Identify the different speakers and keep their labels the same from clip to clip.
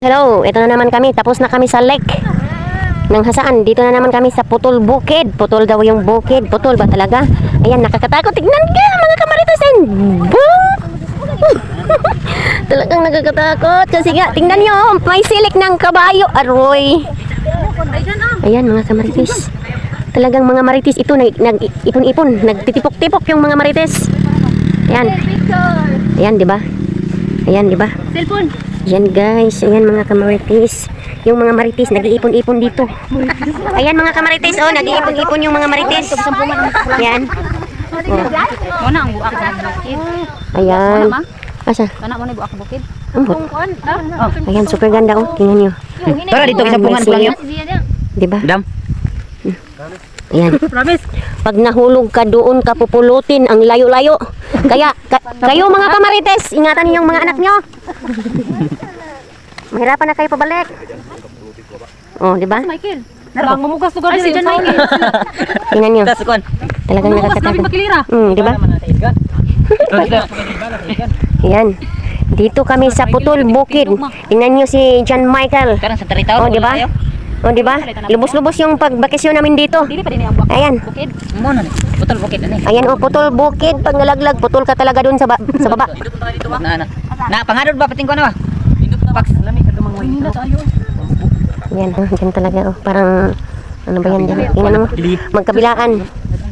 Speaker 1: Hello, ito na naman kami. Tapos na kami sa lake ng Hasaan. Dito na naman kami sa Putol Bukid. Putol daw yung bukid. Putol ba talaga? Ayan, nakakatakot. Tignan ka mga kamaritasin. Talagang nakakatakot. Kasi nga, tingnan nyo, may silik ng kabayo. Aroy. Ayan mga kamaritis. Talagang mga maritis ito, nag-ipon-ipon. Nagtitipok-tipok yung mga maritis. Ayan. Ayan, diba? Ayan, diba?
Speaker 2: Cellphone.
Speaker 1: Yan guys, ayan mga kamaritis. Yung mga maritis nag-iipon-ipon dito. Ayan mga kamaritis, oh, nag-iipon-ipon yung mga maritis. Ayan.
Speaker 2: Mo na ang buak sa bukid.
Speaker 1: Ayan. Asa?
Speaker 2: Kana mo na buak sa bukid.
Speaker 1: Ambot. Ayan, super ganda oh. Tingnan nyo.
Speaker 3: Tara dito sa pungan ko lang yun.
Speaker 1: Diba?
Speaker 3: Dam.
Speaker 1: Ayan.
Speaker 2: Promise.
Speaker 1: Pag nahulog ka doon ka pupulutin ang layo-layo. Kaya, kayo mga kamarites, ingatan niyo yung mga anak nyo. Mahirapan na kayo pabalik. Oh, di ba?
Speaker 2: Michael. Lang mamugas lugar diri sa Michael.
Speaker 1: Tingnan nyo.
Speaker 3: Tas kuan.
Speaker 1: Talagang nakakatakot. Di ba? Ayan. Dito kami sa Putol Bukid. Tingnan nyo si John Michael.
Speaker 3: Karang sa taritaw.
Speaker 1: Oh, di ba? Oh, di ba? Lubos-lubos yung pagbakasyon namin dito.
Speaker 2: Dili pa din ang buak.
Speaker 1: Ayan.
Speaker 2: Bukid.
Speaker 3: Mo na ni. Putol bukid ani.
Speaker 1: Ayan oh, Putol Bukid. Pag nalaglag, putol ka talaga dun sa baba.
Speaker 3: Na pangadod ba pating ko na ba? Pax lami ka dumang way.
Speaker 1: Yan, yan talaga oh. Parang ano ba yan dyan? Tingnan mo. Magkabilaan.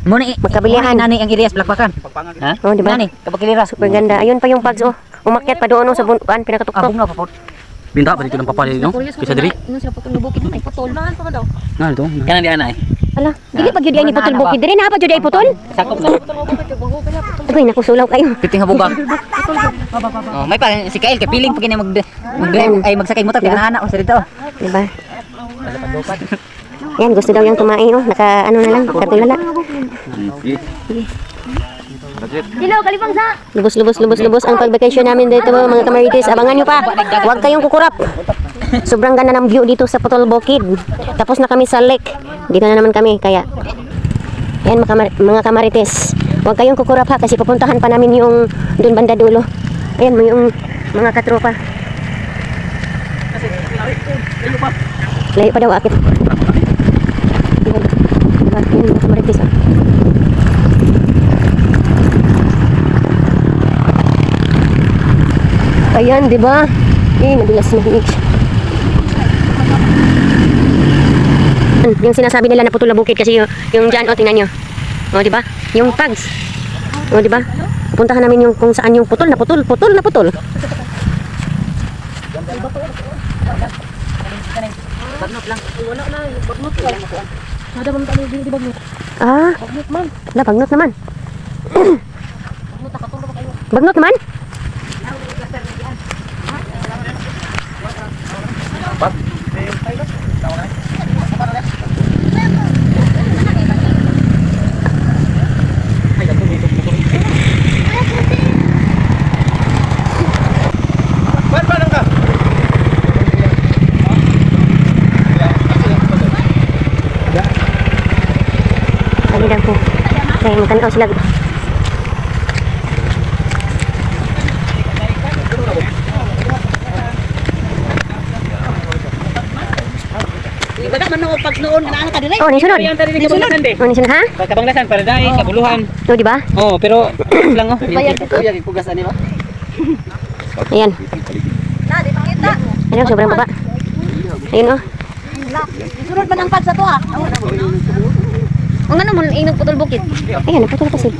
Speaker 3: Mo ni
Speaker 1: Magkabilihan.
Speaker 3: nani ang Irias Blakbakan. Ha?
Speaker 1: Oh, di ba?
Speaker 3: Nani kapakilira.
Speaker 1: Super ganda. Ayun pa yung pags oh. Umakyat pa doon oh, sa bunuan, pinakatuktok.
Speaker 3: Abong na papot.
Speaker 4: Binta pa dito ng papa no? Kaysa diri.
Speaker 2: Nung sila putol bukid ay putol. Nahan pa daw.
Speaker 4: Na dito.
Speaker 3: Kana di ana eh.
Speaker 1: Ala, dili pa gyud ay ni Putol Bukid. Diri na pa gyud ay putol.
Speaker 3: Sakop na.
Speaker 1: Ay, nakusulaw kayo.
Speaker 3: Piting habuga. Oh, may pa si Kael kay piling pa kini ay magsakay motor kay ana o sa dito.
Speaker 1: Di ba? Yan, gusto daw yung tumae oh. Naka ano na lang, katulala.
Speaker 2: Hello, kalipang sa.
Speaker 1: Lubos ang pagbakasyon namin dito mga kamarites. Abangan nyo pa. Huwag kayong kukurap. Sobrang ganda ng view dito sa Putol Bukid. Tapos na kami sa lake. Dito na naman kami. Kaya, yan mga kamarites. Huwag kayong kukurap ha. Kasi pupuntahan pa namin yung dun banda dulo. Ayan mo yung mga katropa. Layo pa daw akit. Diba? Yan mga kamarites ha. Ayan, di ba? Nadulas na hinig. Yung sinasabi nila na Putol Bukid kasi yung dyan, tingnan nyo. O, di ba? Yung pags. O, di ba? Pupuntahan namin yung kung saan yung putol na putol. Ah, bagnot naman. Bagnot naman? Lagi daw po. Kaya magkanaw sila.
Speaker 2: Bada man no pag noon ana ka dire.
Speaker 1: Oh, nisunod. Oh, nisunod ha?
Speaker 3: Kabanglasan para dai kabuluhan.
Speaker 1: Oh, di ba?
Speaker 3: Oh, pero lang oh.
Speaker 2: Bayad dito.
Speaker 3: Pugas ani ba?
Speaker 1: Ayan.
Speaker 2: Na, di makita.
Speaker 1: Ayan, sobrang baba. Ayun oh.
Speaker 2: Sunod man ang pag sa to ha. Ang ano mo inog Putol Bukid.
Speaker 1: Ayan, naputol kasi.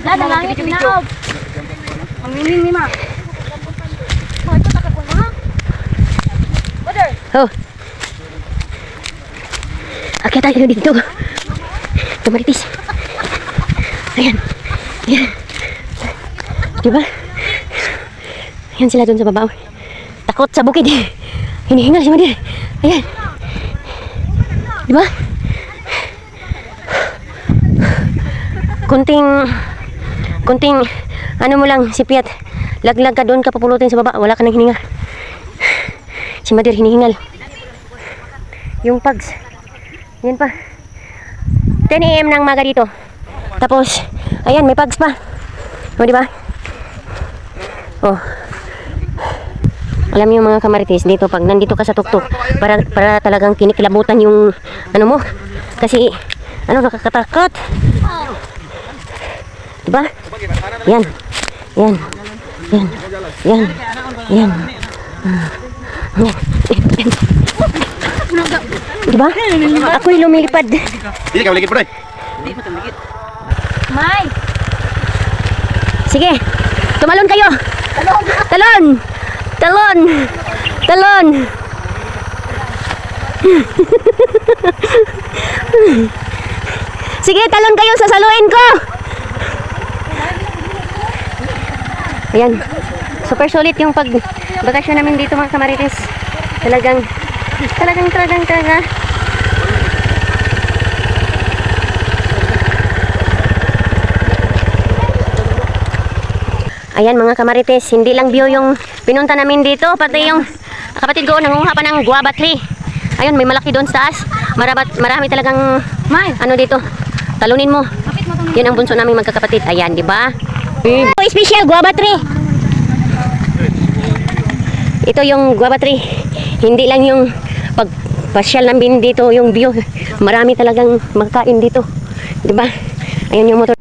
Speaker 2: Lada langit na. Ang minin ni ma. Hoy, patakot mo ha. Brother.
Speaker 1: Oh. Akyat tayo dito. Kamaritis. Ayan. Ayan. Diba? Ayan sila dun sa baba. Takot sa bukid. Hinihingal si Madir. Ayan. Diba? Kunting ano mo lang, sipiat. Laglag ka doon ka papulutin sa baba. Wala ka nang hininga. Si Madir hinihingal. Yung pags. Yan pa. 10 AM ng maga dito. Tapos Ayan, may pags pa. O, di ba? Oh. Alam niyo mga kamarites, dito pag nandito ka sa tuktok, para talagang kinikilabutan yung ano mo. Kasi nakakatakot. Diba? Yan. Yan. Yan. Yan. Yan. Diba? Ako'y lumilipad.
Speaker 5: Hindi ka uligit po rin.
Speaker 2: May!
Speaker 1: Sige. Tumalon kayo. Talon. Talon. Talon. Sige, talon kayo, sasaluin ko. Ayan. Super solid yung pag-bakasyon namin dito mga kamarites. Talaga. Ayan mga kamarites, hindi lang view yung pinunta namin dito, pati yung kapatid ko nangunguha pa ng guava tree. Ayun, may malaki doon sa taas. Marami talagang ano dito. Talunin mo. Yun ang bunso namin magkakapatid. Ayan, di ba? Special guava tree. Ito yung guava tree. Hindi lang yung pagpasyal namin dito, yung view. Marami talagang magkain dito. Di ba? Ayun yung motor.